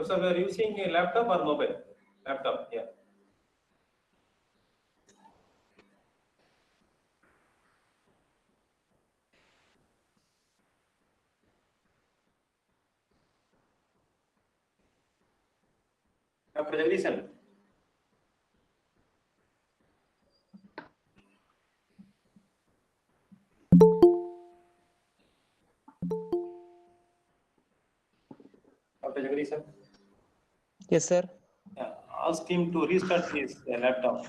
So we are using a laptop or mobile? Laptop, yeah. Dr. Jagdishan. Dr. Jagdishan. Yes, sir. Yeah. Ask him to restart his laptop.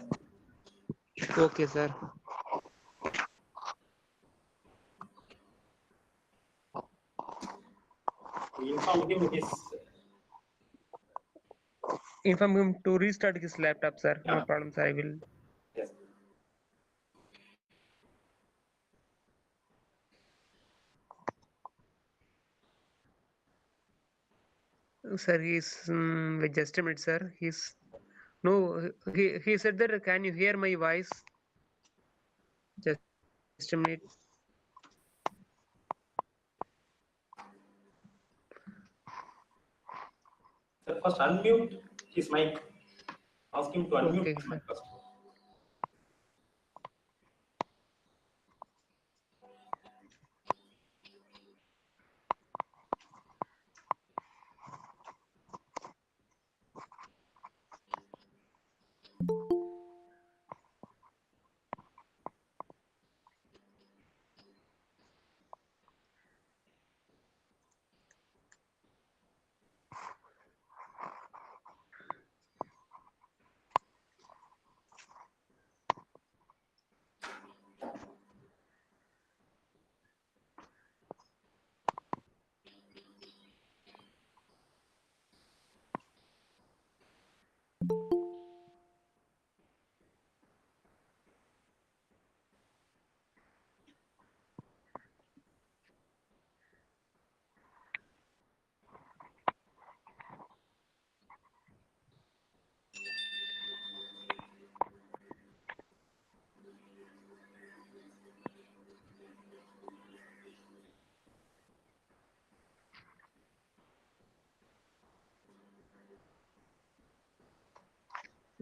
Okay, sir. Inform him his. Inform him to restart his laptop, sir. No Yeah. problem, sir. I will. Yes. Sir, wait, just a minute, sir. He said that. Can you hear my voice? Just a minute. So first unmute his mic. Ask him to unmute Okay, his sir. mic first.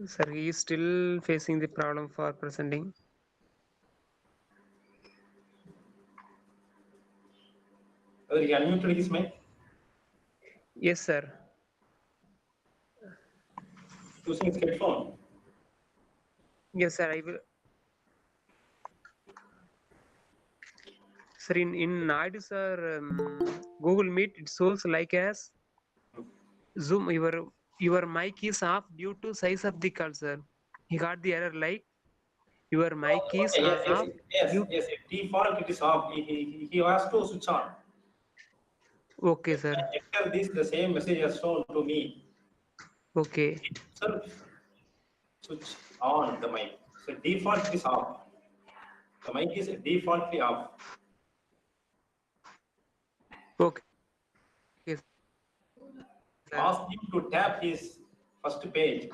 Sir, he is still facing the problem for presenting. Whether he unmuted his mic? Yes, sir. Using his headphone. Yes, sir. I will. Sir, in Naidu, sir, Google Meet, it shows like as Zoom. Your mic is off due to size of the call, sir. He got the error like your mic is Okay, yes, off. yes. Default it is off. He has to switch on. Okay, sir. After this, the same message has shown to me. Okay. Itself switch on the mic. So default it is off. The mic is defaultly off. Okay. Sir. Ask him to tap his first page.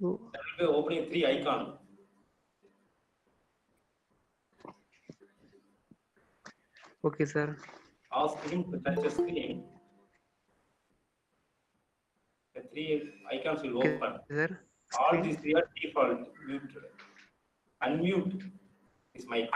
Oh, That will be opening 3 icon. okay, sir. Ask him to touch the screen. The 3 icons will Okay, open. sir. All these 3 are default. Muted. Unmute his mic.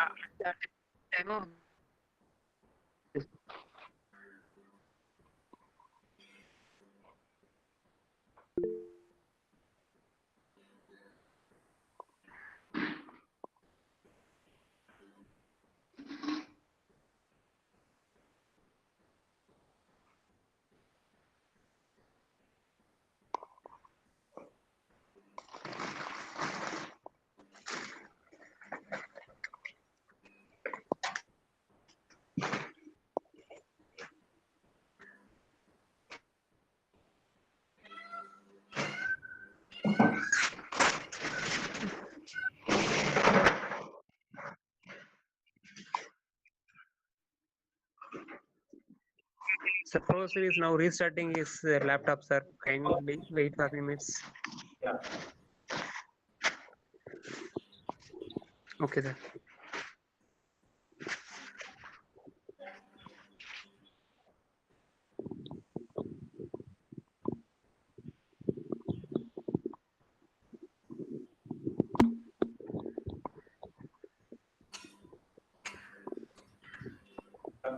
Sir, Professor is now restarting his laptop, sir. Kindly wait for a few minutes. Yeah. Okay, sir.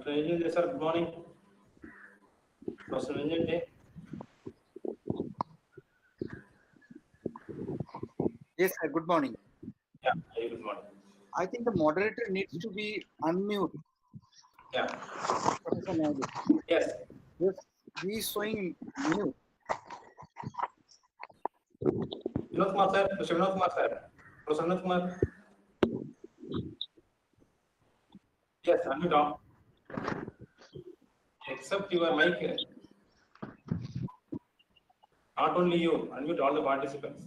Dr. Engineer, sir, good morning. Professor Engineer. Yes, sir. Good morning. Yeah, very good morning. I think the moderator needs to be unmute. Yeah, Professor Naidu. yes. Yes, he is showing mute. Vinod Kumar, sir. Mr. Vinod Kumar, sir. Professor Vinod Kumar. Yes, unmute on. Except your mic. Not only you, unmute all the participants.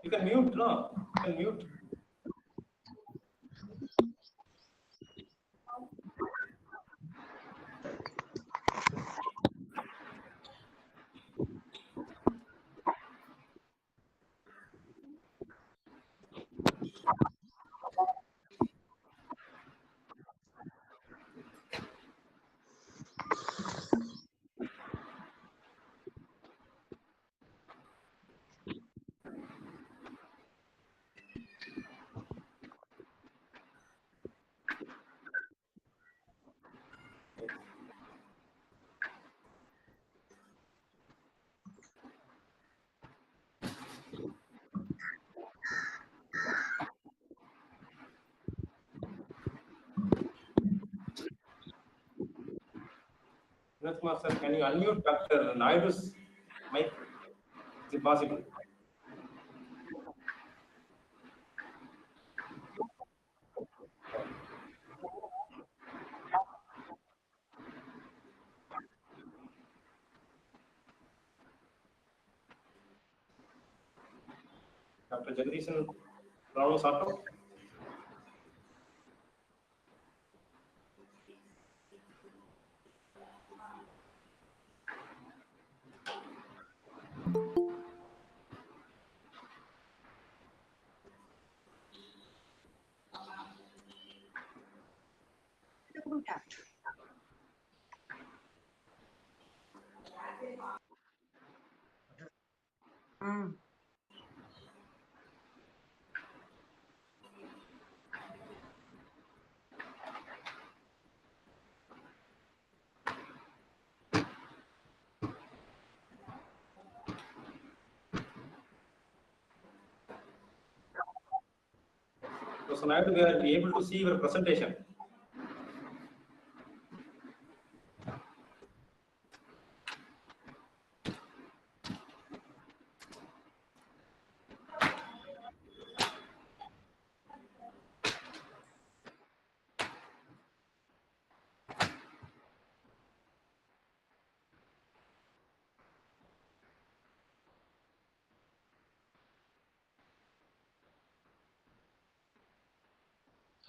You can mute, no? You can mute. Vinod Kumar, sir, can you unmute Dr. Naidu's mic? Is it possible? Dr. Jagdishan Rao Sato. Professor Naidu, we are able to see your presentation.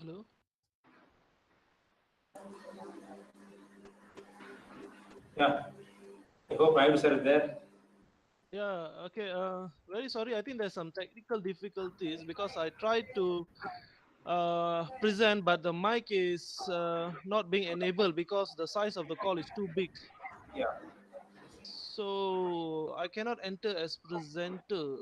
Hello. Yeah. I hope Naidu sir is there. Yeah. Okay. Very sorry. I think there's some technical difficulties because I tried to present, but the mic is not being enabled because the size of the call is too big. Yeah. So I cannot enter as presenter.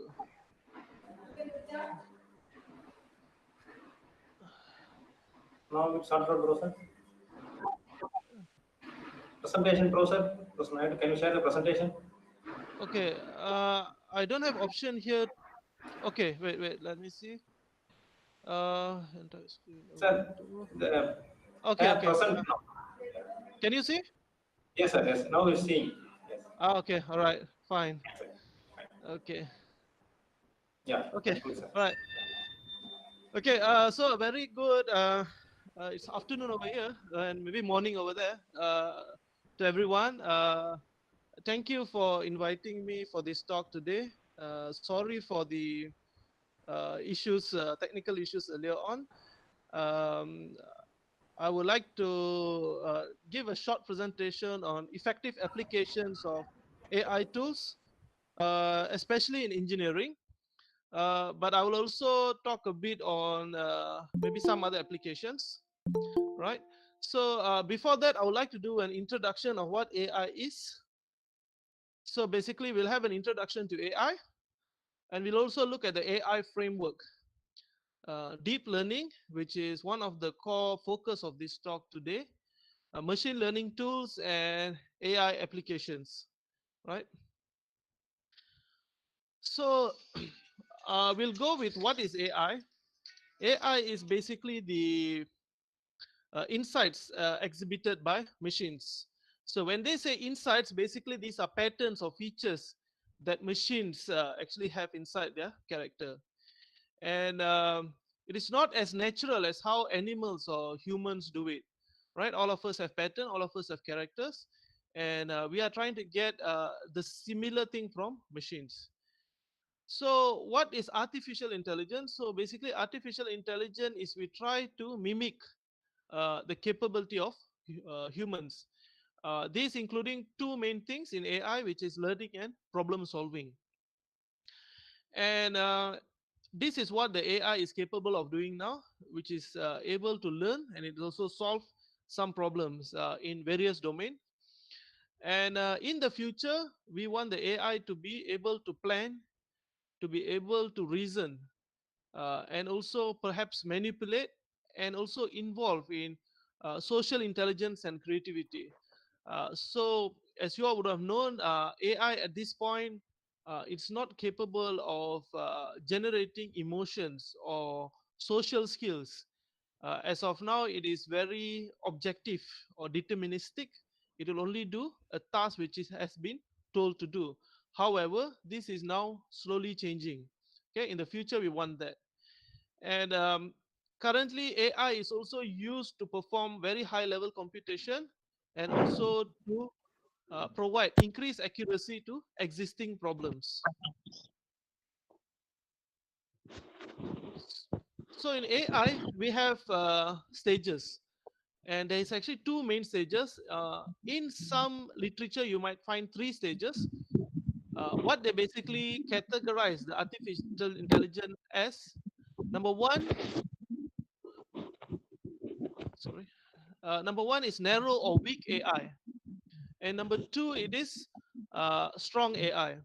Now it's started, Professor. Presentation, Professor. Professor Naidu, can you share the presentation? Okay. I don't have option here. Okay. Wait. Let me see. Entire screen. Sir, the Okay. present now. Can you see? Yes, sir. Yes. Now we're seeing. Yes. Okay. All right. Fine. Okay. Yeah. Okay. Good, sir. All right. Okay, so very good. It's afternoon over here and maybe morning over there. To everyone, thank you for inviting me for this talk today. Sorry for the issues, technical issues earlier on. Um, I would like to give a short presentation on effective applications of AI tools, especially in engineering. but I will also talk a bit on maybe some other applications, right? So before that, I would like to do an introduction of what AI is. So basically, we'll have an introduction to AI, and we'll also look at the AI framework. Deep learning, which is one of the core focus of this talk today, machine learning tools and AI applications, right? So we'll go with what is AI. AI is basically the insights exhibited by machines. So when they say insights, basically these are patterns or features that machines actually have inside their character. And it is not as natural as how animals or humans do it, right? All of us have pattern, all of us have characters, and we are trying to get the similar thing from machines. So what is artificial intelligence? So basically artificial intelligence is we try to mimic the capability of humans. These including two main things in AI, which is learning and problem solving. And this is what the AI is capable of doing now, which is able to learn, and it also solve some problems in various domains. And in the future, we want the AI to be able to plan, to be able to reason, and also perhaps manipulate, and also involve in social intelligence and creativity. So as you all would have known, AI at this point, it's not capable of generating emotions or social skills. As of now, it is very objective or deterministic. It will only do a task which has been told to do. However, this is now slowly changing. Okay, in the future, we want that. And currently, AI is also used to perform very high level computation and also to provide increased accuracy to existing problems. So in AI, we have stages, and there is actually two main stages. In some literature, you might find three stages. What they basically categorize the artificial intelligence as: number one, sorry, number one is narrow or weak AI, and number two, it is strong AI.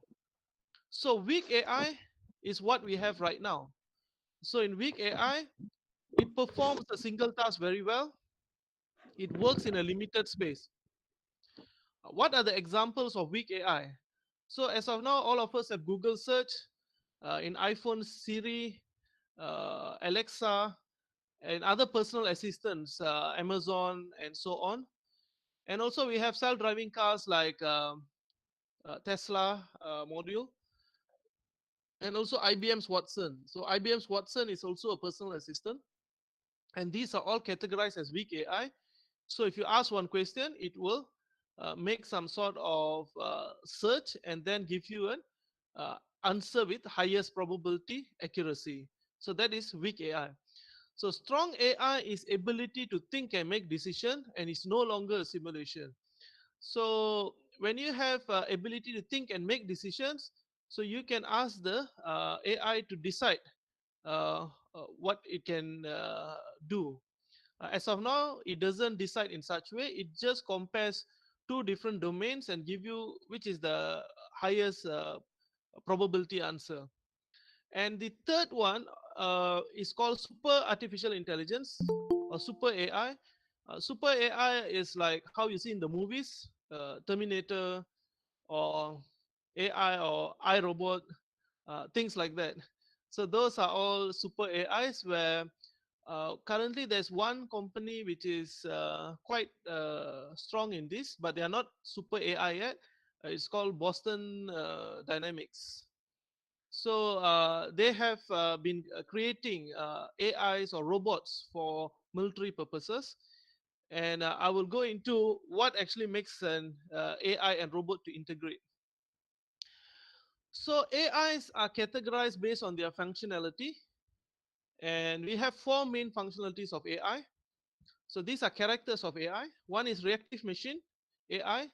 So weak AI is what we have right now. So in weak AI, it performs a single task very well. It works in a limited space. What are the examples of weak AI? So as of now, all of us have Google search, in iPhone, Siri, Alexa, and other personal assistants, Amazon, and so on. And also we have self-driving cars like Tesla module, and also IBM's Watson. So IBM's Watson is also a personal assistant, and these are all categorized as weak AI. So if you ask one question, it will make some sort of search and then give you an answer with highest probability accuracy. So that is weak AI. So strong AI is ability to think and make decision, and it's no longer a simulation. So when you have ability to think and make decisions, so you can ask the AI to decide what it can do. As of now, it doesn't decide in such way. It just compares two different domains and give you which is the highest probability answer. And the third one is called super artificial intelligence or super AI. Super AI is like how you see in the movies, Terminator or AI or iRobot, things like that. So those are all super AIs where currently there's one company which is quite strong in this, but they are not super AI yet. It's called Boston Dynamics. So they have been creating AIs or robots for military purposes. And I will go into what actually makes an AI and robot to integrate. So AIs are categorized based on their functionality. And we have four main functionalities of AI. So these are characters of AI. One is reactive machine AI,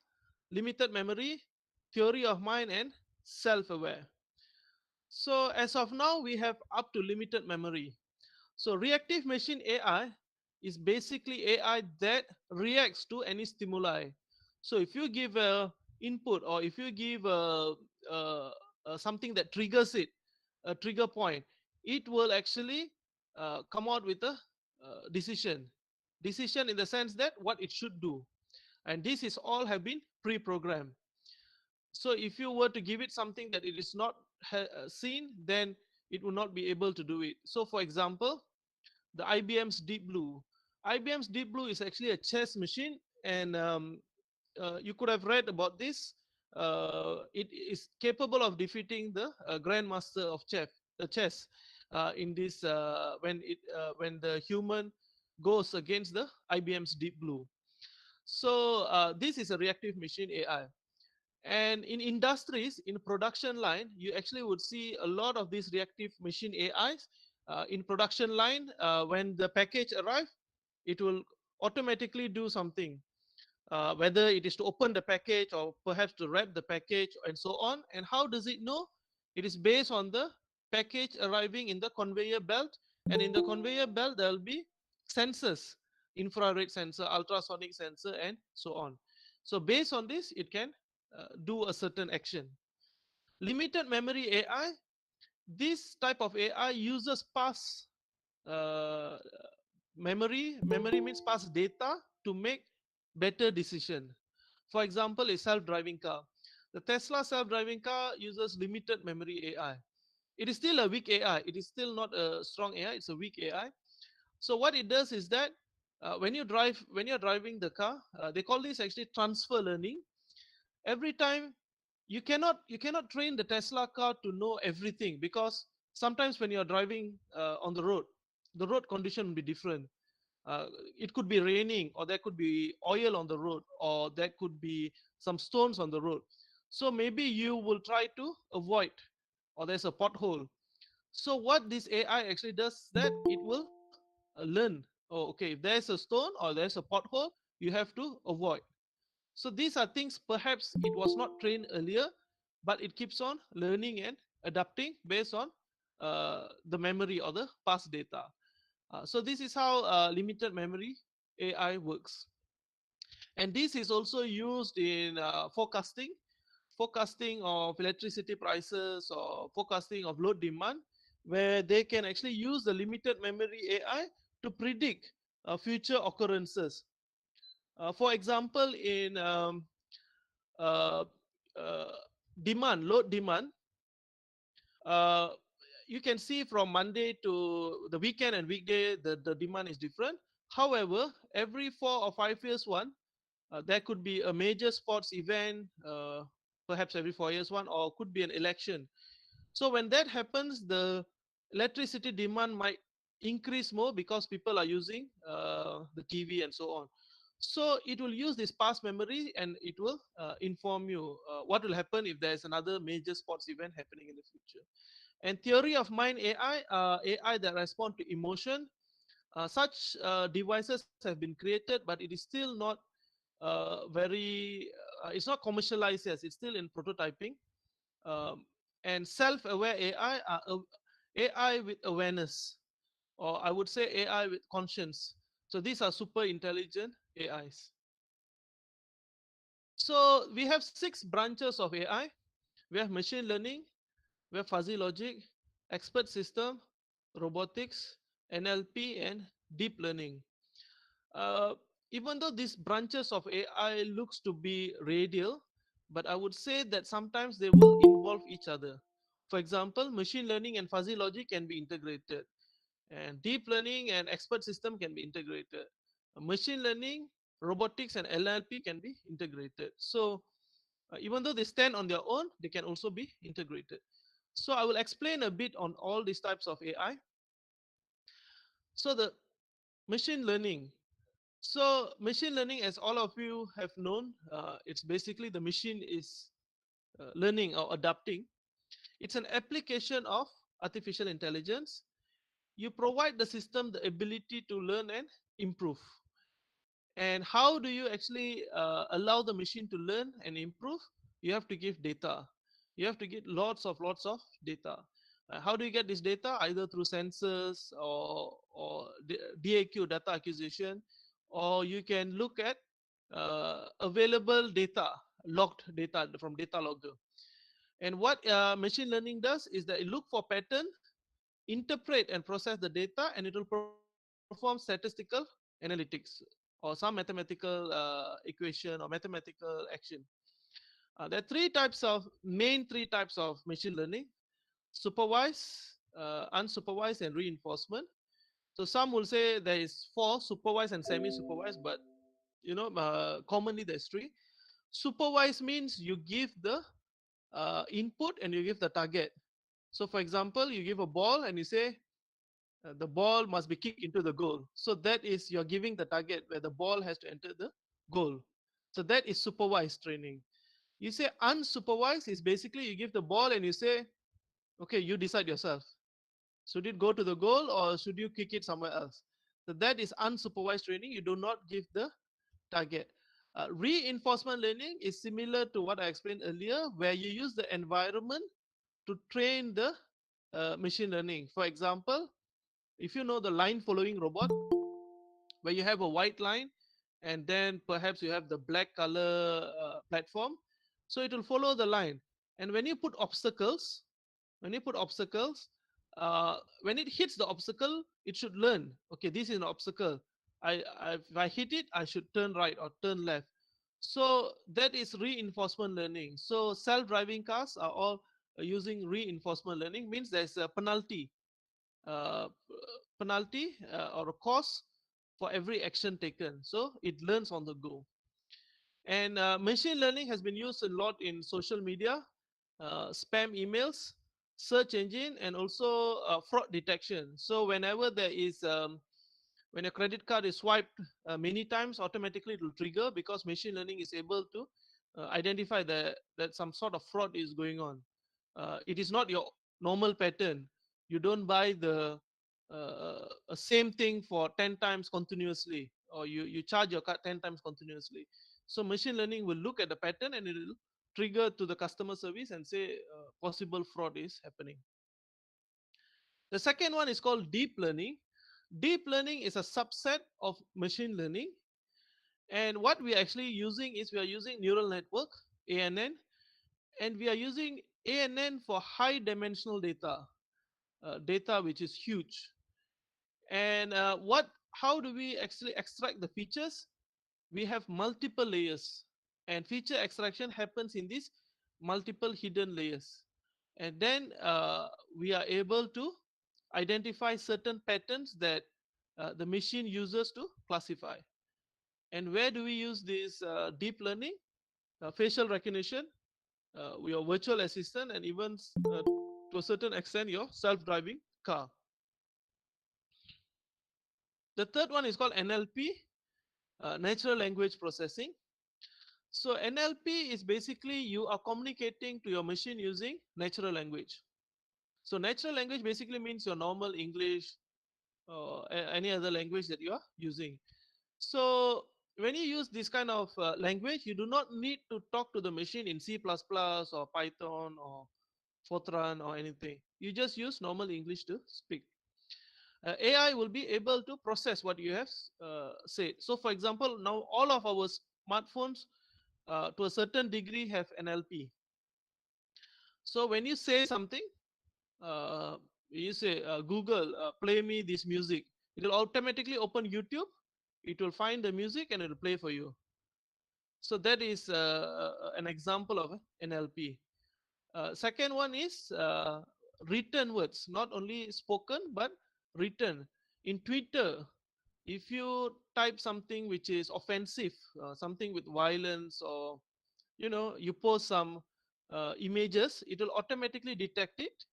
limited memory, theory of mind, and self-aware. So as of now, we have up to limited memory. So reactive machine AI is basically AI that reacts to any stimuli. So if you give a input, or if you give something that triggers it, a trigger point, it will actually come out with a decision. Decision in the sense that what it should do. And this is all have been pre-programmed. So if you were to give it something that it is not seen, then it will not be able to do it. So for example, the IBM's Deep Blue. IBM's Deep Blue is actually a chess machine, and you could have read about this. It is capable of defeating the grandmaster of chess in this when the human goes against the IBM's Deep Blue. So this is a reactive machine AI. And in industries, in production line, you actually would see a lot of these reactive machine AIs in production line. When the package arrives, it will automatically do something, whether it is to open the package or perhaps to wrap the package and so on. And how does it know? It is based on the package arriving in the conveyor belt. And in the conveyor belt, there will be sensors, infrared sensor, ultrasonic sensor, and so on. So based on this, it can do a certain action. Limited memory AI, this type of AI uses past uh, memory. Memory means past data to make better decision. For example, a self-driving car. The Tesla self-driving car uses limited memory AI. It is still a weak AI. It is still not a strong AI. It's a weak AI. So what it does is that when you're driving the car, they call this actually transfer learning. Every time you cannot train the Tesla car to know everything, because sometimes when you're driving on the road condition will be different. uh, it could be raining, or there could be oil on the road, or there could be some stones on the road. So maybe you will try to avoid, or there's a pothole. So what this AI actually does is that it will learn, oh, okay, if there's a stone or there's a pothole, you have to avoid. So these are things perhaps it was not trained earlier, but it keeps on learning and adapting based on the memory or the past data. So this is how limited memory AI works. And this is also used in forecasting of electricity prices, or forecasting of load demand, where they can actually use the limited memory AI to predict future occurrences. For example, in uh, uh, load demand, uh, you can see from Monday to the weekend and weekday, the demand is different. However, every 4 or 5 years one, there could be a major sports event, perhaps every 4 years one, or could be an election. So when that happens, the electricity demand might increase more because people are using the TV and so on. So it will use this past memory, and it will inform you what will happen if there's another major sports event happening in the future. And theory of mind AI, AI that respond to emotion, such devices have been created, but it is still not it's not commercialized yet. It's still in prototyping. Um, and self-aware AI are AI with awareness, or I would say AI with conscience. So these are super intelligent AIs. So we have 6 branches of AI. We have machine learning, we have fuzzy logic, expert system, robotics, NLP, and deep learning. Uh, Even though these branches of AI looks to be radial, but I would say that sometimes they will involve each other. For example, machine learning and fuzzy logic can be integrated, and deep learning and expert system can be integrated. Machine learning, robotics, and NLP can be integrated. So even though they stand on their own, they can also be integrated. So I will explain a bit on all these types of AI. So the machine learning. So machine learning, as all of you have known, it's basically the machine is learning or adapting. It's an application of artificial intelligence. You provide the system the ability to learn and improve. And how do you actually allow the machine to learn and improve? You have to give data. You have to get lots of data. How do you get this data? Either through sensors or DAQ, data acquisition, or you can look at available data, logged data from data logger. And what machine learning does is that it look for pattern, interpret and process the data, and it will perform statistical analytics or some mathematical equation or mathematical action. There are main three types of machine learning: supervised, unsupervised, and reinforcement. So some will say there is 4: supervised and semi-supervised, but commonly there's 3. Supervised means you give the input and you give the target. So for example, you give a ball and you say the ball must be kicked into the goal. So that is, you're giving the target where the ball has to enter the goal. So that is supervised training. You say unsupervised is basically you give the ball and you say, okay, you decide yourself. Should it go to the goal or should you kick it somewhere else? So that is unsupervised training. You do not give the target. Reinforcement learning is similar to what I explained earlier, where you use the environment to train the machine learning. For example, if you know the line following robot, where you have a white line and then perhaps you have the black color platform, so it will follow the line. And when you put obstacles, when it hits the obstacle, it should learn, okay, this is an obstacle. If I hit it, I should turn right or turn left. So that is reinforcement learning. So self-driving cars are all using reinforcement learning. Means there's a penalty uh, or a cost for every action taken. So it learns on the go. And machine learning has been used a lot in social media, spam emails, search engine, and also fraud detection. So whenever there is when a credit card is swiped many times, automatically it will trigger, because machine learning is able to identify that some sort of fraud is going on. It is not your normal pattern. You don't buy the same thing for 10 times continuously, or you charge your card 10 times continuously. So machine learning will look at the pattern and it will trigger to the customer service and say possible fraud is happening. The second one is called deep learning. Deep learning is a subset of machine learning. And what we are actually using is we are using neural network, ANN, and we are using ANN for high dimensional data, data which is huge. And how do we actually extract the features? We have multiple layers, and feature extraction happens in these multiple hidden layers. And then we are able to identify certain patterns that the machine uses to classify. And where do we use this deep learning? Facial recognition, your virtual assistant, and even to a certain extent your self-driving car. The third one is called NLP, natural language processing. So NLP is basically you are communicating to your machine using natural language. So natural language basically means your normal English or any other language that you are using. So when you use this kind of language, you do not need to talk to the machine in C++ or Python or Fortran or anything. You just use normal English to speak. AI will be able to process what you have said. So for example, now all of our smartphones to a certain degree have NLP. So when you say something, you say Google, play me this music, it will automatically open YouTube, it will find the music and it will play for you. So that is an example of NLP. Second one is written words, not only spoken but written. In Twitter, if you type something which is offensive, something with violence, or you post some images, it will automatically detect it,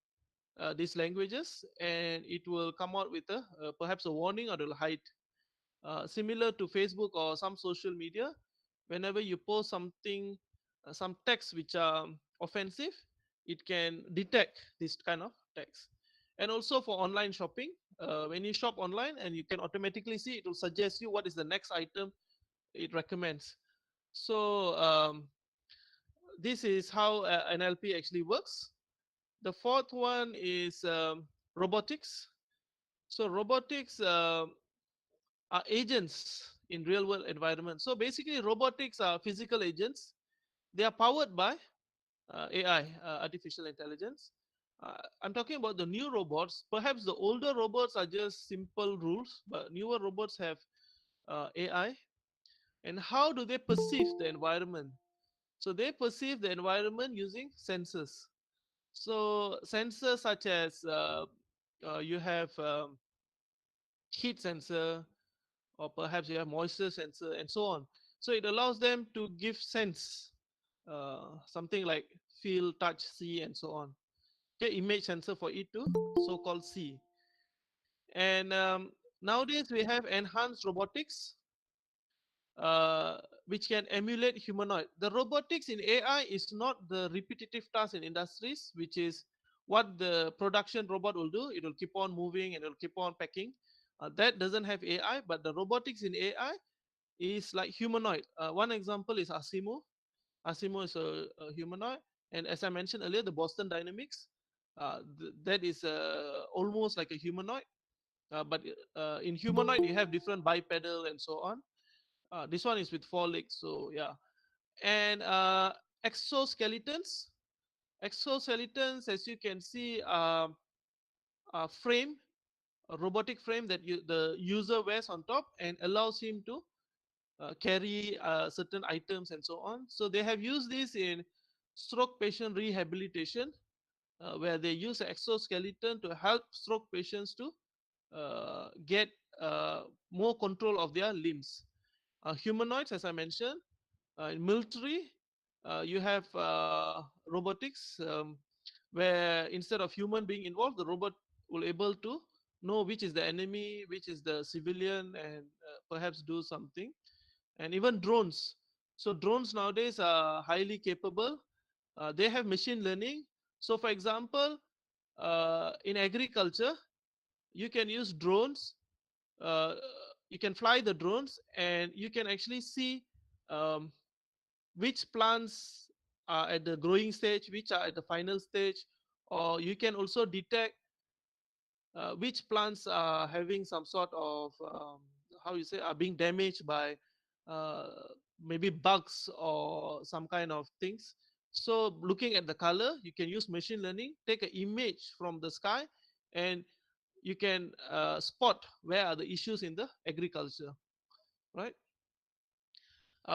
these languages, and it will come out with a perhaps a warning, or it will hide. Similar to Facebook or some social media, whenever you post something, some text which are offensive, it can detect this kind of text. And also for online shopping, when you shop online, and you can automatically see, it will suggest you what is the next item it recommends. So this is how NLP actually works. The fourth one is robotics. So robotics are agents in real world environment. So basically robotics are physical agents. They are powered by AI, artificial intelligence. I'm talking about the new robots. Perhaps the older robots are just simple rules, but newer robots have AI. And how do they perceive the environment? So they perceive the environment using sensors. So sensors such as you have heat sensor, or perhaps you have moisture sensor, and so on. So it allows them to give sense, something like feel, touch, see, and so on. Okay, image sensor for it to so-called see. And nowadays we have enhanced robotics, uh, which can emulate humanoid. The robotics in AI is not the repetitive task in industries, which is what the production robot will do. It will keep on moving and it will keep on packing. That doesn't have AI, but the robotics in AI is like humanoid. One example is Asimo. Asimo is a humanoid, and as I mentioned earlier, the Boston Dynamics, that is almost like a humanoid. But in humanoid, you have different bipedal and so on. This one is with 4 legs, so yeah. And exoskeletons. Exoskeletons, as you can see, a frame, a robotic frame that the user wears on top and allows him to carry certain items and so on. So they have used this in stroke patient rehabilitation, where they use exoskeleton to help stroke patients to get more control of their limbs. Humanoids, as I mentioned, in military, you have robotics, where instead of human being involved, the robot will able to know which is the enemy, which is the civilian, and perhaps do something. And even drones. So drones nowadays are highly capable. They have machine learning. So for example, in agriculture, you can use drones. Uh, you can fly the drones, and you can actually see um, which plants are at the growing stage, which are at the final stage, or you can also detect which plants are having some sort of how you say are being damaged by uh, maybe bugs or some kind of things. So looking at the color, you can use machine learning, take an image from the sky, and you can spot where are the issues in the agriculture, right?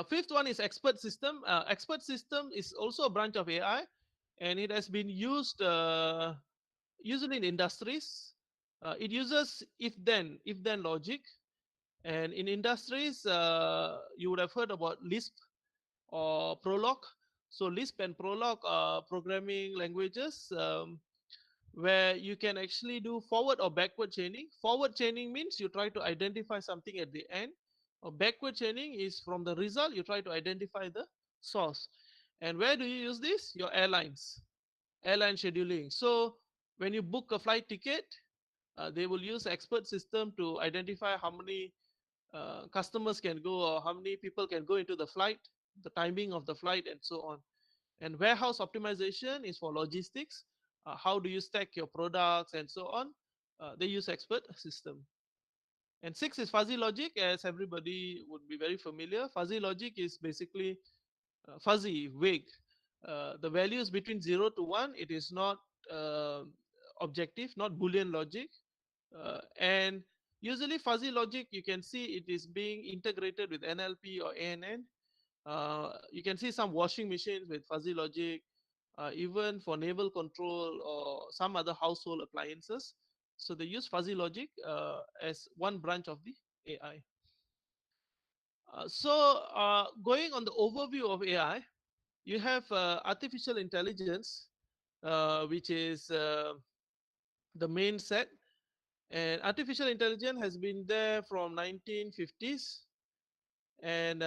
Fifth one is expert system. Expert system is also a branch of AI, and it has been used usually in industries. It uses if then logic, and in industries, you would have heard about Lisp or Prolog. So Lisp and Prolog are programming languages, where you can actually do forward or backward chaining. Forward chaining means you try to identify something at the end, or backward chaining is from the result you try to identify the source. And where do you use this? Your airline scheduling. So when you book a flight ticket, they will use expert system to identify how many customers can go, or how many people can go into the flight, the timing of the flight, and so on. And warehouse optimization is for logistics. How do you stack your products and so on? They use expert system. And six is fuzzy logic, as everybody would be very familiar. Fuzzy logic is basically fuzzy, vague. The values between 0 to 1, it is not uh, objective, not Boolean logic. And usually fuzzy logic, you can see it is being integrated with NLP or ANN. You can see some washing machines with fuzzy logic, even for naval control or some other household appliances. So they use fuzzy logic as one branch of the AI. Going on the overview of AI, you have artificial intelligence, which is the main set. And artificial intelligence has been there from 1950s. And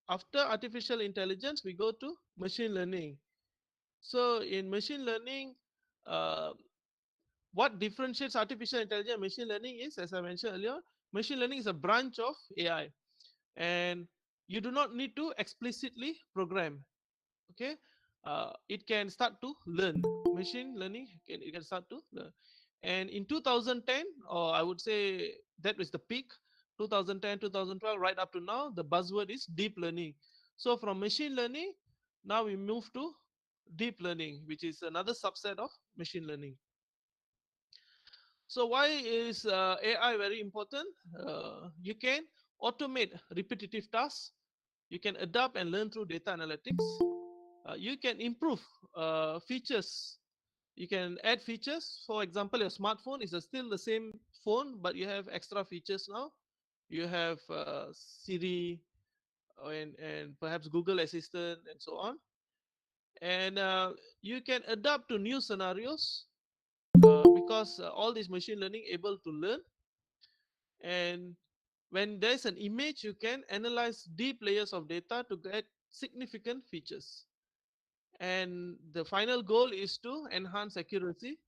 after artificial intelligence, we go to machine learning. So in machine learning, uh, what differentiates artificial intelligence and machine learning is, as I mentioned earlier, machine learning is a branch of AI, and you do not need to explicitly program. Okay, it can start to learn. Machine learning it can start to learn. And in 2010, or I would say that was the peak, 2010, 2012, right up to now, the buzzword is deep learning. So from machine learning, now we move to deep learning, which is another subset of machine learning. So why is AI very important? You can automate repetitive tasks. You can adapt and learn through data analytics. You can improve features. You can add features. For example, your smartphone is still the same phone, but you have extra features now. You have Siri and perhaps Google Assistant and so on. And you can adapt to new scenarios because all this machine learning able to learn. And when there's an image, you can analyze deep layers of data to get significant features. And the final goal is to enhance accuracy.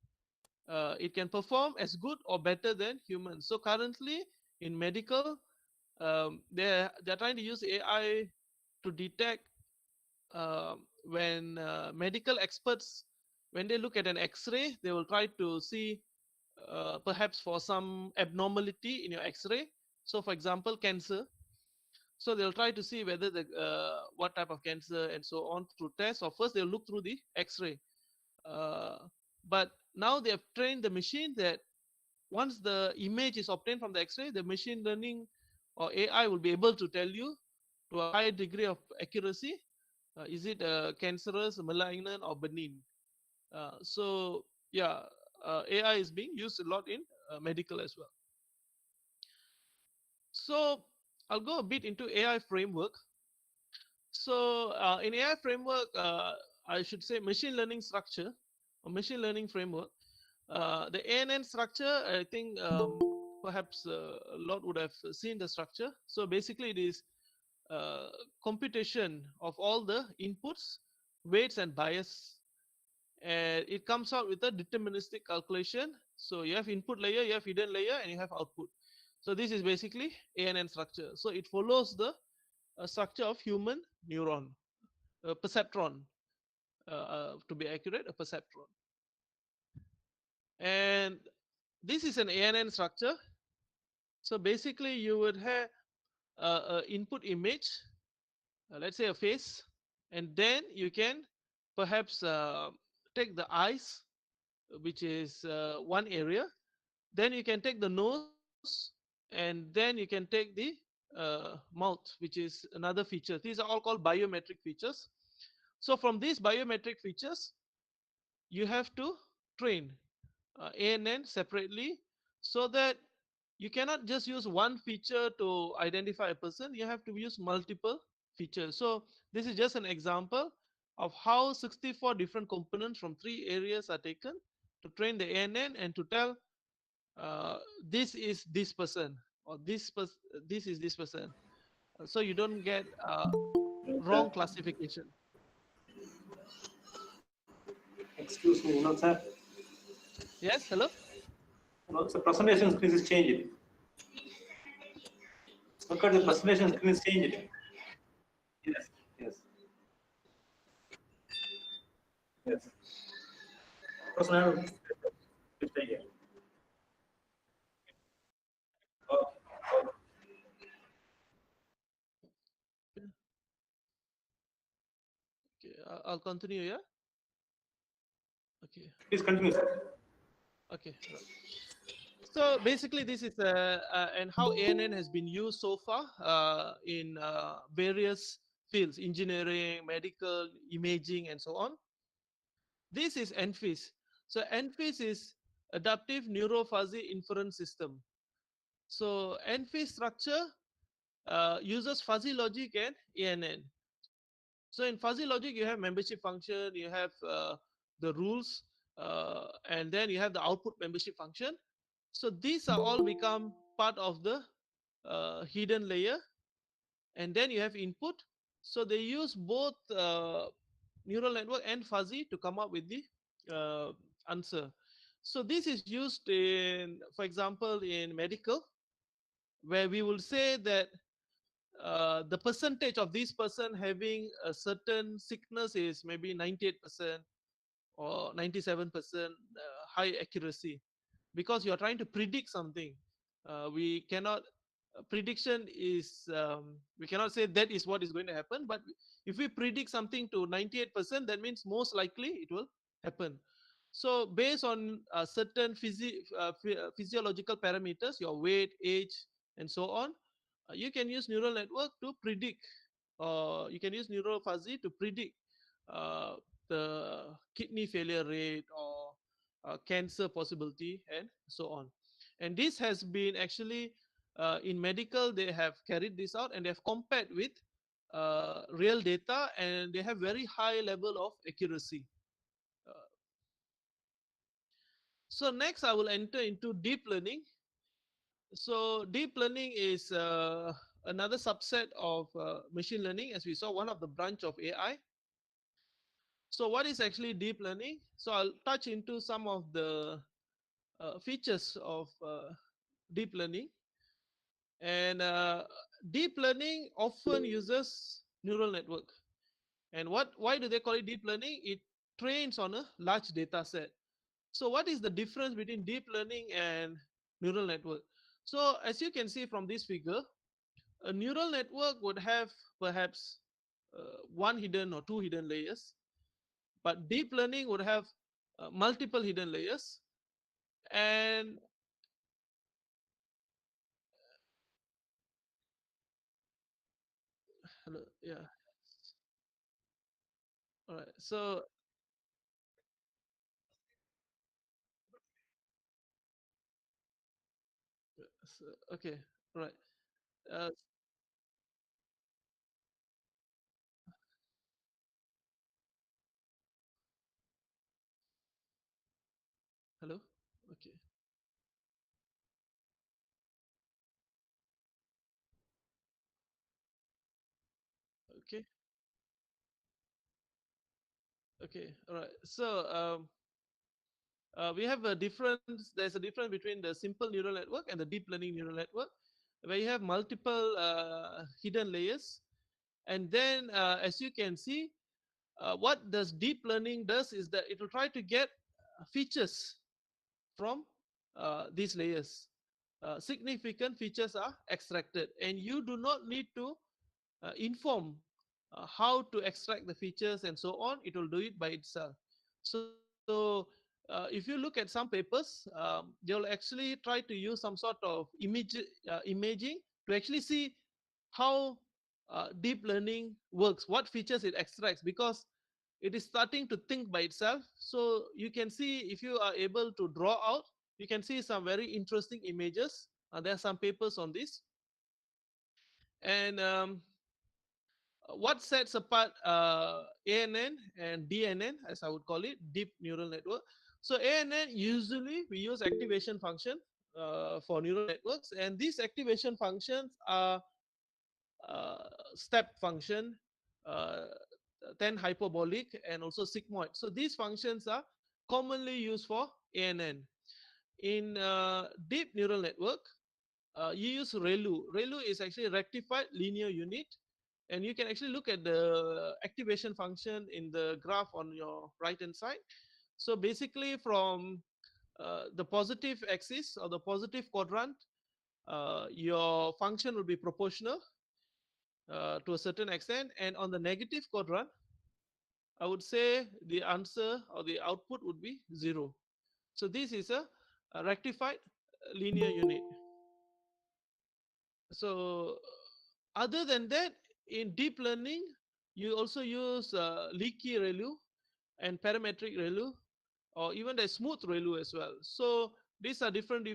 It can perform as good or better than humans. So currently in medical, they're trying to use AI to detect when medical experts, when they look at an X-ray, they will try to see perhaps for some abnormality in your X-ray. So for example, cancer. So they'll try to see whether the what type of cancer and so on through tests. Or first they'll look through the X-ray. But now they have trained the machine that once the image is obtained from the X-ray, the machine learning or AI will be able to tell you to a high degree of accuracy, is it cancerous, malignant, or benign. So yeah, AI is being used a lot in medical as well. So I'll go a bit into AI framework. So in AI framework, I should say machine learning structure or machine learning framework. The ANN structure, I think perhaps a lot would have seen the structure. So basically it is computation of all the inputs, weights and bias. And it comes out with a deterministic calculation. So you have input layer, you have hidden layer, and you have output. So this is basically ANN structure. So it follows the structure of human neuron, a perceptron, to be accurate, a perceptron. And this is an ANN structure. So basically you would have an input image, let's say a face, and then you can perhaps take the eyes, which is one area. Then you can take the nose, and then you can take the mouth, which is another feature. These are all called biometric features. So from these biometric features, you have to train ANN separately, so that you cannot just use one feature to identify a person. You have to use multiple features. So this is just an example of how 64 different components from 3 areas are taken to train the ANN and to tell this is this person, or this is this person, so you don't get wrong classification. Excuse me, no, sir. Yes, hello. No, the presentation screen is changed. Look at the presentation screen is changed. Yes, yes. Yes. Presentation. Oh, Okay, I'll continue. Yeah. Okay. please continue, sir. Okay. Right. So basically, this is and how ANN has been used so far in various fields: engineering, medical, imaging, and so on. This is NFIS. So NFIS is Adaptive Neurofuzzy Inference System. So NFIS structure uses fuzzy logic and ANN. So in fuzzy logic, you have membership function, you have the rules, and then you have the output membership function. So these are all become part of the hidden layer, and then you have input. So they use both neural network and fuzzy to come up with the answer. So this is used in, for example, in medical, where we will say that the percentage of this person having a certain sickness is maybe 98% or 97% high accuracy, because you're trying to predict something. We cannot prediction is we cannot say that is what is going to happen, but if we predict something to 98%, that means most likely it will happen. So based on certain physiological parameters, your weight, age, and so on, you can use neural network to predict, or you can use neural fuzzy to predict uh, the kidney failure rate, or cancer possibility, and so on. And this has been actually in medical, they have carried this out and they have compared with real data, and they have very high level of accuracy. So next I will enter into deep learning. So deep learning is another subset of machine learning, as we saw, one of the branch of AI. So what is actually deep learning? So I'll touch into some of the features of deep learning. And deep learning often uses neural network. And why do they call it deep learning? It trains on a large data set. So what is the difference between deep learning and neural network? So as you can see from this figure, a neural network would have perhaps one hidden or two hidden layers, but deep learning would have multiple hidden layers. And yeah, all right. So okay, right. Uh, Hello. Okay. Okay. Okay. All right. So we have a difference. There's a difference between the simple neural network and the deep learning neural network, where you have multiple hidden layers. And then, as you can see, what does deep learning does is that it will try to get features from these layers. Significant features are extracted, and you do not need to inform how to extract the features and so on. It will do it by itself. So if you look at some papers, they'll actually try to use some sort of imaging to actually see how deep learning works, what features it extracts, because it is starting to think by itself. So you can see, if you are able to draw out, you can see some very interesting images. There are some papers on this. And what sets apart ANN and DNN, as I would call it, deep neural network? So ANN, usually we use activation function for neural networks, and these activation functions are uh, step function, uh, then hyperbolic, and also sigmoid. So these functions are commonly used for ANN. In deep neural network, you use ReLU. ReLU is actually rectified linear unit, and you can actually look at the activation function in the graph on your right hand side. So basically, from the positive axis or the positive quadrant, your function will be proportional to a certain extent, and on the negative quadrant, I would say the answer or the output would be 0. So this is a rectified linear unit. So other than that, in deep learning, you also use leaky ReLU and parametric ReLU, or even the smooth ReLU as well. So these are different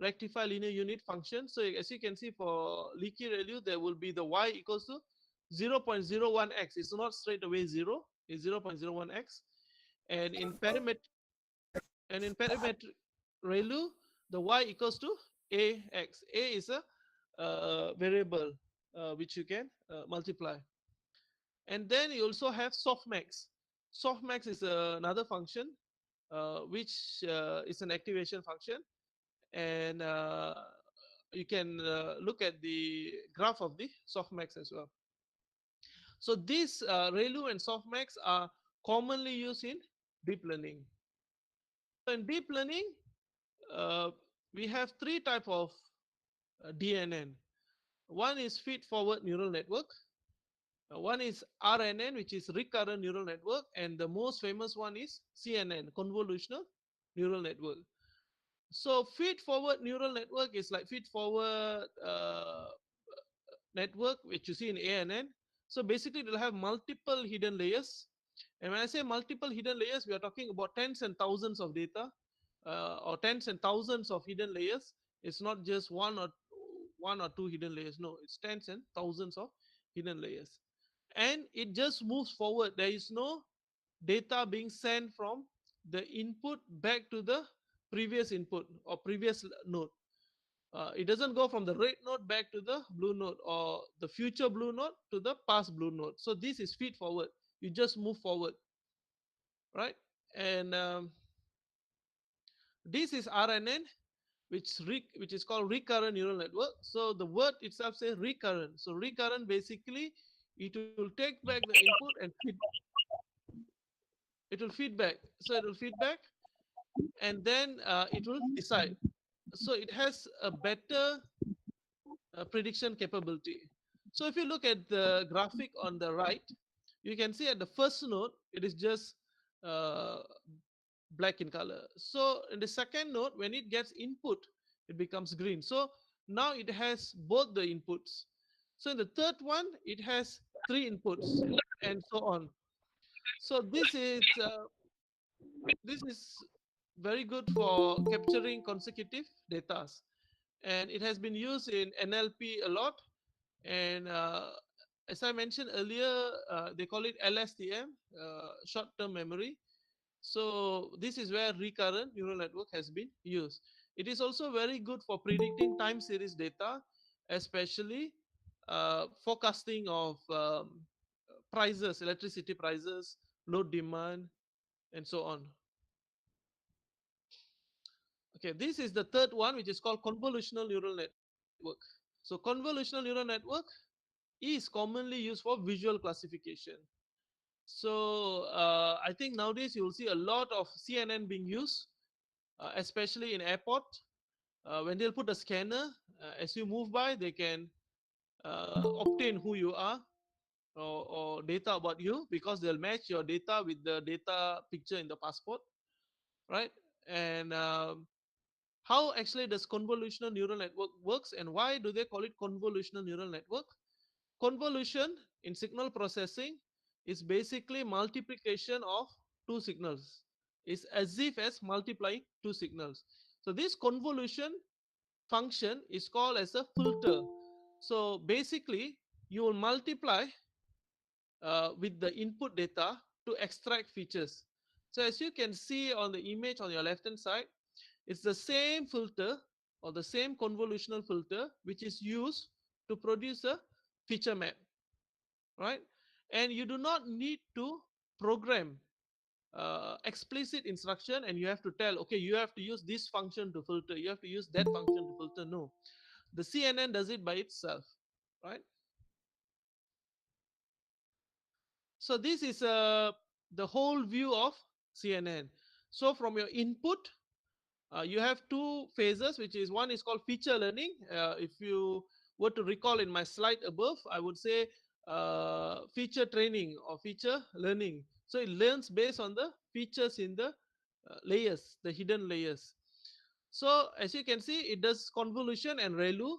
rectified linear unit functions. So as you can see, for leaky ReLU, there will be the y equals to 0.01x. It's not straight away 0, it's 0.01x. And in parametric ReLU, the y equals to ax. A is a variable which you can multiply. And then you also have softmax. Softmax is another function which is an activation function, and you can look at the graph of the softmax as well. So these ReLU and softmax are commonly used in deep learning. So in deep learning, we have three type of DNN. One is feed-forward neural network. One is RNN, which is recurrent neural network, and the most famous one is CNN, convolutional neural network. So feed-forward neural network is like feed-forward network, which you see in ANN. So basically, it will have multiple hidden layers. And when I say multiple hidden layers, we are talking about tens and thousands of data, or tens and thousands of hidden layers. It's not just one or two hidden layers. No, it's tens and thousands of hidden layers. And it just moves forward. There is no data being sent from the input back to the previous input or previous node. It doesn't go from the red node back to the blue node, or the future blue node to the past blue node. So this is feed forward. You just move forward, right? And this is RNN, which is called recurrent neural network. So the word itself says recurrent. So recurrent, basically it will take back the input and it will feedback. So it will feedback, and then it will decide. So it has a better prediction capability. So if you look at the graphic on the right, you can see at the first node, it is just black in color. So in the second node, when it gets input, it becomes green. So now it has both the inputs. So in the third one, it has 3 inputs and so on. So this is very good for capturing consecutive data, and it has been used in NLP a lot. And as I mentioned earlier, they call it LSTM, short-term memory. So this is where recurrent neural network has been used. It is also very good for predicting time series data, especially forecasting of prices, electricity prices, load demand, and so on. Okay, this is the third one, which is called convolutional neural network. So convolutional neural network is commonly used for visual classification. So I think nowadays you will see a lot of CNN being used, especially in airport. When they'll put a scanner, as you move by, they can obtain who you are, or data about you, because they'll match your data with the data picture in the passport, right? And how actually does convolutional neural network works, and why do they call it convolutional neural network? Convolution in signal processing is basically multiplication of two signals. It's as if as multiplying two signals. So this convolution function is called as a filter. So basically you will multiply with the input data to extract features. So as you can see on the image on your left hand side, it's the same filter or the same convolutional filter which is used to produce a feature map, right? And you do not need to program explicit instruction and you have to tell, okay, you have to use this function to filter, you have to use that function to filter. No, the CNN does it by itself, right? So this is the whole view of CNN. So from your input, you have two phases, which is one is called feature learning. If you were to recall in my slide above, I would say feature training or feature learning. So it learns based on the features in the layers, the hidden layers. So as you can see, it does convolution and ReLU,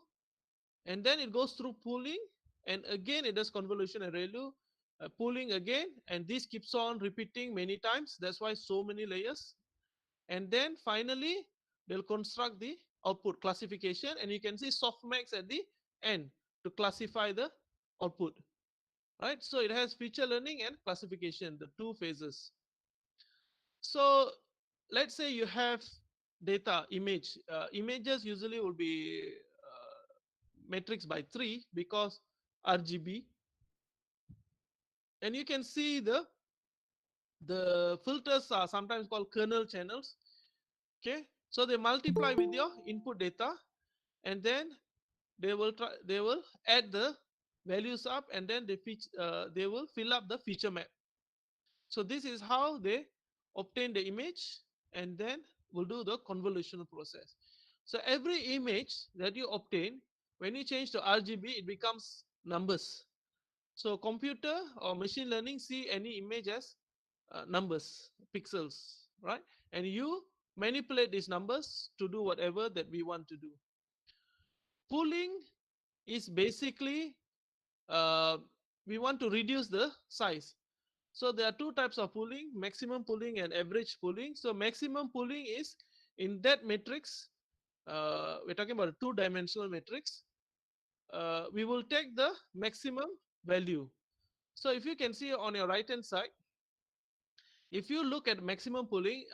and then it goes through pooling, and again it does convolution and ReLU, pooling again, and this keeps on repeating many times. That's why so many layers. And then finally they'll construct the output classification, and you can see softmax at the end to classify the output, right? So it has feature learning and classification, the two phases. So let's say you have data image. Images usually will be matrix by 3 because RGB, and you can see the filters are sometimes called kernel channels. Okay, so they multiply with your input data, and then they will add the values up, and then they will fill up the feature map. So this is how they obtain the image, and then will do the convolutional process. So every image that you obtain, when you change to RGB, it becomes numbers. So computer or machine learning see any image as numbers, pixels, right? And you manipulate these numbers to do whatever that we want to do. Pooling is basically we want to reduce the size. So there are two types of pooling: maximum pooling and average pooling. So maximum pooling is in that matrix. We're talking about a two-dimensional matrix. We will take the maximum value. So if you can see on your right hand side, if you look at maximum pooling,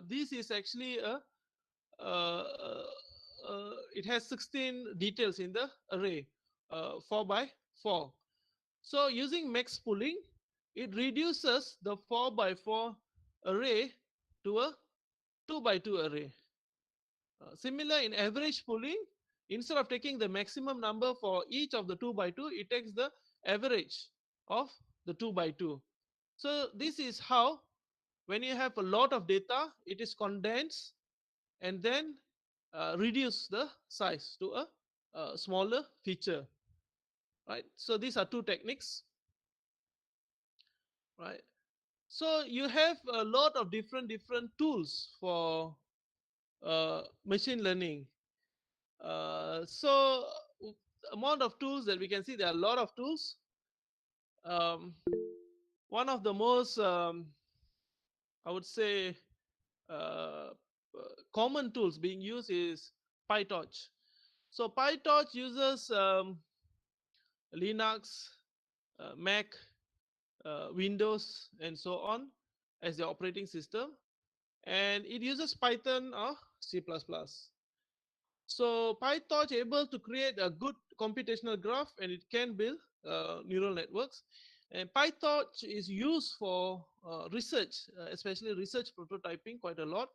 this is actually uh, it has 16 details in the array, 4 by 4. So using max pooling, it reduces the 4 by 4 array to a 2 by 2 array. Similar in average pooling, instead of taking the maximum number for each of the 2 by 2, it takes the average of the 2 by 2. So this is how, when you have a lot of data, it is condensed and then reduce the size to a smaller feature, right? So these are two techniques, right? So you have a lot of different tools for machine learning. So amount of tools that we can see, there are a lot of tools. One of the most I would say common tools being used is PyTorch. So PyTorch uses Linux, Mac, Windows, and so on as the operating system, and it uses Python or C++. So PyTorch able to create a good computational graph, and it can build neural networks. And PyTorch is used for research, especially research prototyping, quite a lot.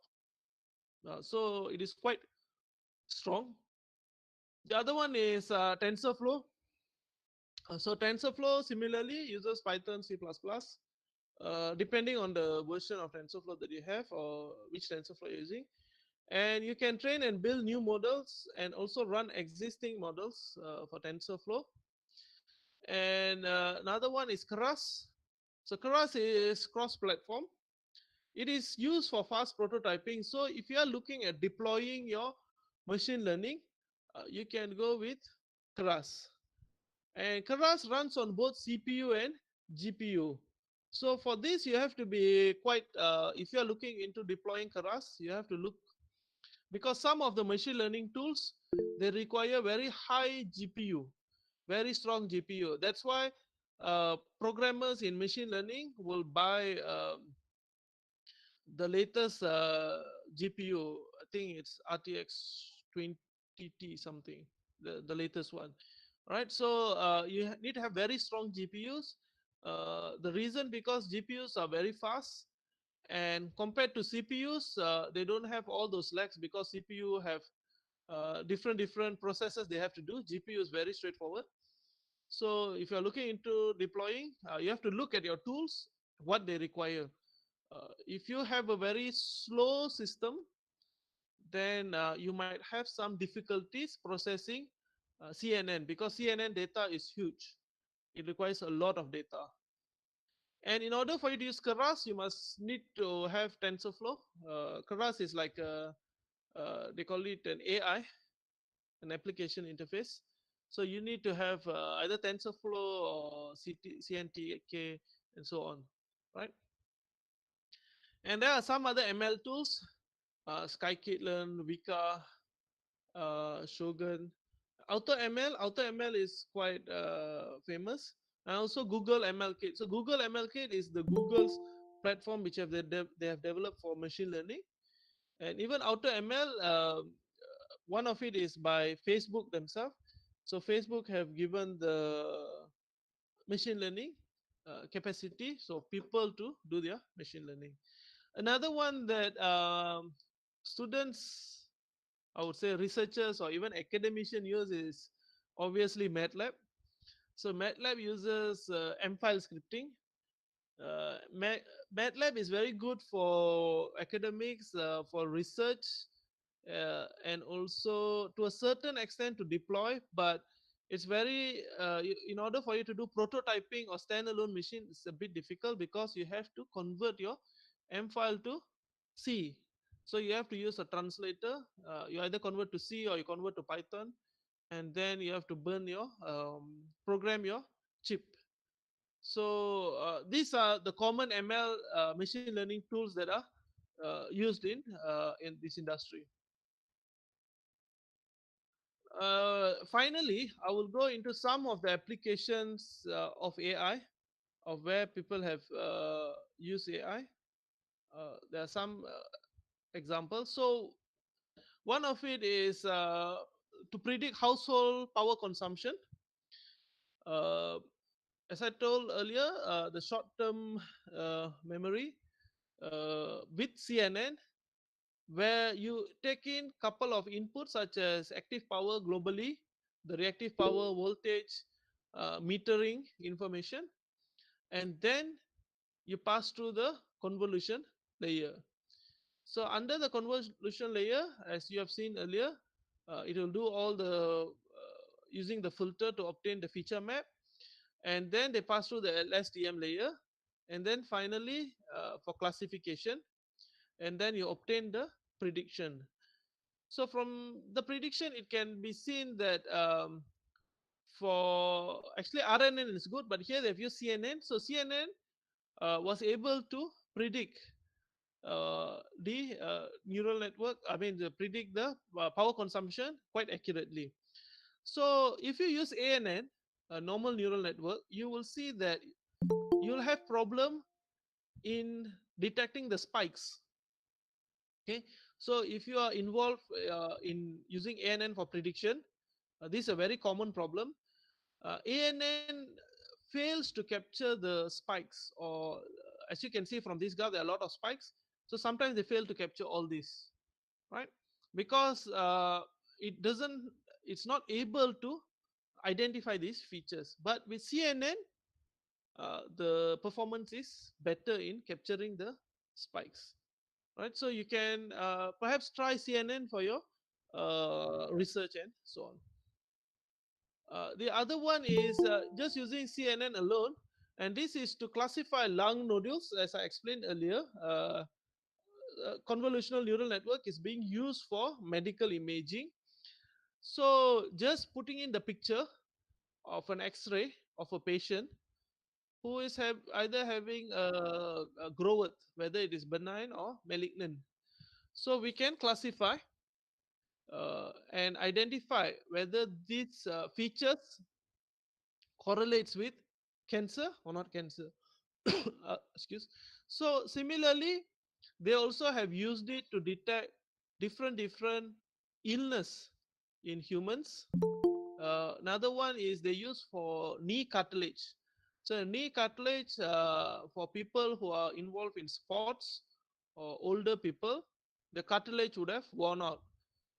So it is quite strong. The other one is TensorFlow. So TensorFlow similarly uses Python, C++, depending on the version of TensorFlow that you have or which TensorFlow you're using. And you can train and build new models and also run existing models for TensorFlow. And another one is Keras. So Keras is cross-platform. It is used for fast prototyping. So if you are looking at deploying your machine learning, you can go with Keras. And Keras runs on both CPU and GPU. So for this, you have to be quite, if you are looking into deploying Keras, you have to look, because some of the machine learning tools, they require very high GPU, very strong GPU. That's why programmers in machine learning will buy the latest GPU. I think it's RTX 20T something, the latest one. Right, so you need to have very strong GPUs. The reason, because GPUs are very fast, and compared to CPUs, they don't have all those lags, because CPU have different processes they have to do. GPU is very straightforward. So if you're looking into deploying, you have to look at your tools, what they require. If you have a very slow system, then you might have some difficulties processing CNN, because CNN data is huge. It requires a lot of data. And in order for you to use Keras, you must need to have TensorFlow. Keras is like they call it an AI, an application interface. So you need to have either TensorFlow or CNTK and so on, right? And there are some other ML tools, Scikit-learn, Weka, Shogun. AutoML is quite famous, and also Google MLKit. So Google MLKit is the Google's platform which they have developed for machine learning. And even AutoML, one of it is by Facebook themselves. So Facebook have given the machine learning capacity, so people to do their machine learning. Another one that students, I would say researchers or even academicians use is obviously MATLAB. So MATLAB uses M-file scripting. MATLAB is very good for academics, for research, and also to a certain extent to deploy, but it's very in order for you to do prototyping or standalone machine, it's a bit difficult because you have to convert your M file to C. So you have to use a translator. You either convert to C or you convert to Python, and then you have to burn your program your chip. So these are the common ML machine learning tools that are used in this industry. Finally, I will go into some of the applications of AI, of where people have used AI. There are some examples. So one of it is to predict household power consumption. As I told earlier, the short-term memory with CNN, where you take in couple of inputs such as active power globally, the reactive power, voltage, metering information, and then you pass through the convolution layer. So under the convolution layer, as you have seen earlier, it will do all the using the filter to obtain the feature map, and then they pass through the LSTM layer, and then finally for classification, and then you obtain the prediction. So from the prediction, it can be seen that for actually RNN is good, but here they've used CNN. So CNN was able to predict the neural network, predict the power consumption quite accurately. So if you use ANN, a normal neural network, you will see that you'll have problem in detecting the spikes. Okay, so if you are involved in using ANN for prediction, this is a very common problem. ANN fails to capture the spikes, or as you can see from this graph, there are a lot of spikes. So sometimes they fail to capture all this, right? Because it's not able to identify these features. But with CNN, the performance is better in capturing the spikes, right? So you can perhaps try CNN for your research and so on. The other one is just using CNN alone, and this is to classify lung nodules. As I explained earlier, convolutional neural network is being used for medical imaging. So just putting in the picture of an X-ray of a patient who is either having a growth, whether it is benign or malignant. So we can classify and identify whether these features correlates with cancer or not cancer. Excuse. So similarly, they also have used it to detect different illness in humans. Another one is they use for knee cartilage. So knee cartilage for people who are involved in sports or older people, the cartilage would have worn out.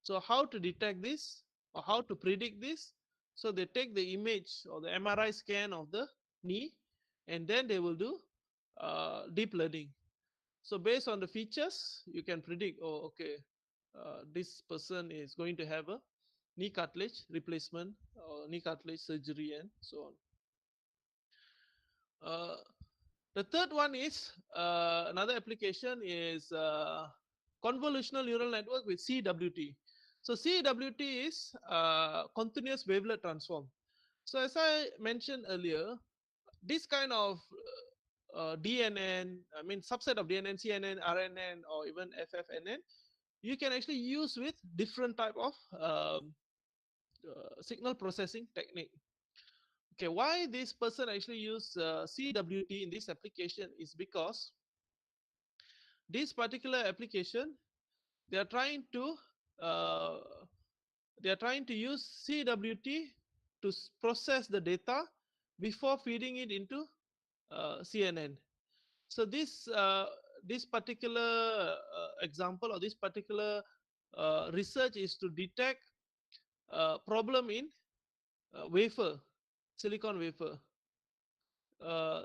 So how to detect this or how to predict this? So they take the image or the MRI scan of the knee, and then they will do deep learning. So based on the features, you can predict, oh, okay, this person is going to have a knee cartilage replacement or knee cartilage surgery and so on. The third one is another application is convolutional neural network with CWT. So CWT is continuous wavelet transform. So as I mentioned earlier, this kind of DNN, subset of DNN, CNN, RNN, or even FFNN, you can actually use with different type of signal processing technique. Okay, why this person actually use CWT in this application is because this particular application, they are trying to use CWT to process the data before feeding it into CNN. So this particular example or this particular research is to detect problem in wafer, silicon wafer.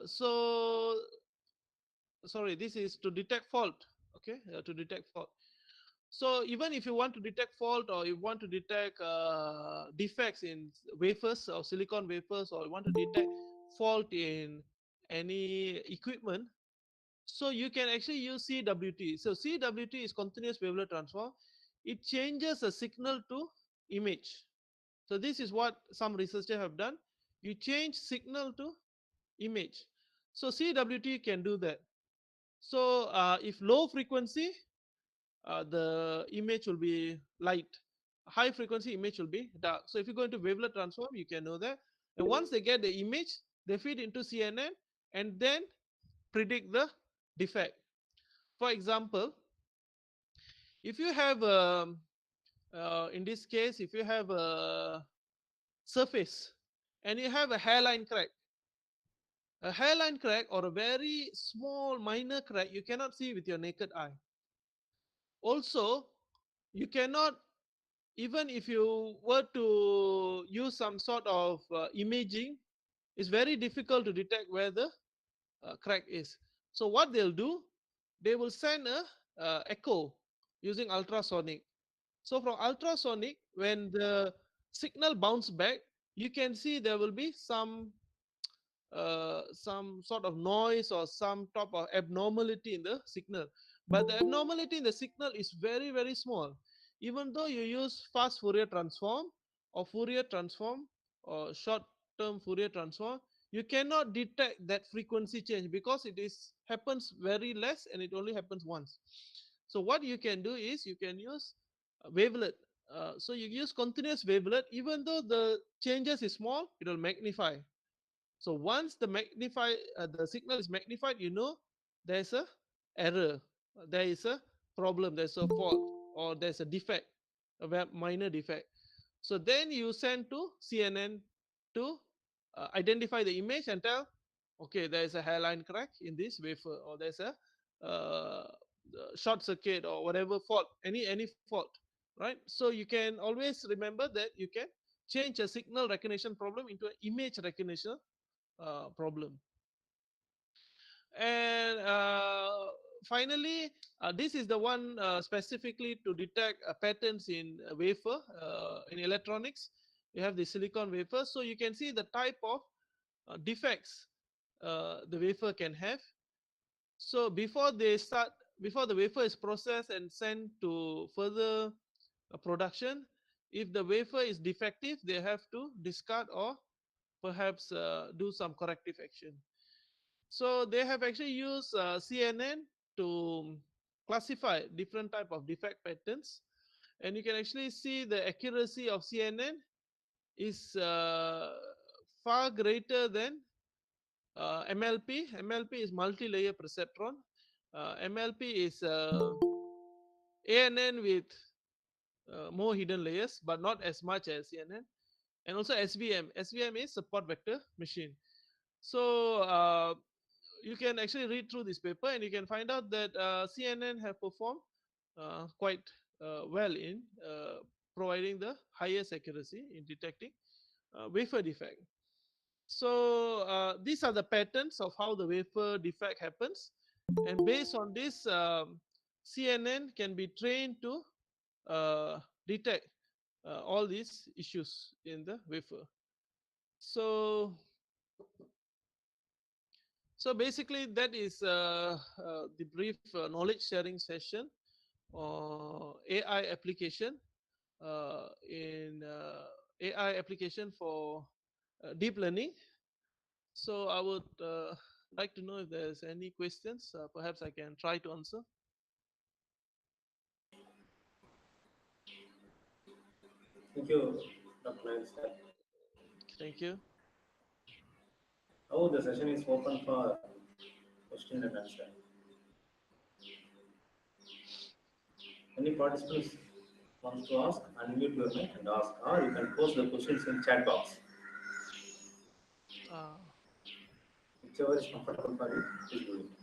So sorry, this is to detect fault. Okay, to detect fault. So even if you want to detect fault or you want to detect defects in wafers or silicon wafers, or you want to detect fault in any equipment, so you can actually use CWT. So CWT is continuous wavelet transform. It changes a signal to image. So this is what some researchers have done. You change signal to image. So CWT can do that. So if low frequency, the image will be light. High frequency image will be dark. So if you go into wavelet transform, you can know that. And once they get the image, they feed into CNN and then predict the defect. For example, if you have in this case, if you have a surface and you have a hairline crack or a very small minor crack, you cannot see with your naked eye. Also, you cannot, even if you were to use some sort of imaging, it's very difficult to detect where the crack is. So what they'll do, they will send a echo using ultrasonic. So from ultrasonic, when the signal bounce back, you can see there will be some sort of noise or some type of abnormality in the signal. But the abnormality in the signal is very, very small. Even though you use fast Fourier transform or Fourier transform or short-term Fourier transform, you cannot detect that frequency change because it is happens very less and it only happens once. So what you can do is you can use wavelet. So you use continuous wavelet, even though the changes is small, it will magnify. So once the signal is magnified, you know there's a error, there is a problem, there's a fault, or there's a defect, a minor defect. So then you send to CNN to identify the image and tell, okay, there is a hairline crack in this wafer, or there's a uh, short circuit or whatever fault, any fault, right? So you can always remember that you can change a signal recognition problem into an image recognition problem. And finally, this is the one specifically to detect patterns in wafer in electronics. You have the silicon wafer, so you can see the type of defects the wafer can have. So before the wafer is processed and sent to further production, if the wafer is defective, they have to discard or perhaps do some corrective action. So they have actually used CNN to classify different type of defect patterns, and you can actually see the accuracy of CNN is far greater than MLP. MLP is multi-layer perceptron. MLP is ANN with more hidden layers, but not as much as CNN. And also SVM. SVM is support vector machine. So you can actually read through this paper and you can find out that CNN have performed quite well in providing the highest accuracy in detecting wafer defect. So these are the patterns of how the wafer defect happens, and based on this, CNN can be trained to detect all these issues in the wafer. So basically that is the brief knowledge sharing session or AI application in AI application for deep learning. So I would like to know if there's any questions. Perhaps I can try to answer. Thank you, Dr. Einstein. Thank you. Now the session is open for question and answer. Any participants wants to ask, unmute your mic and ask, or you can post the questions in chat box. Whichever is comfortable for you, please do it.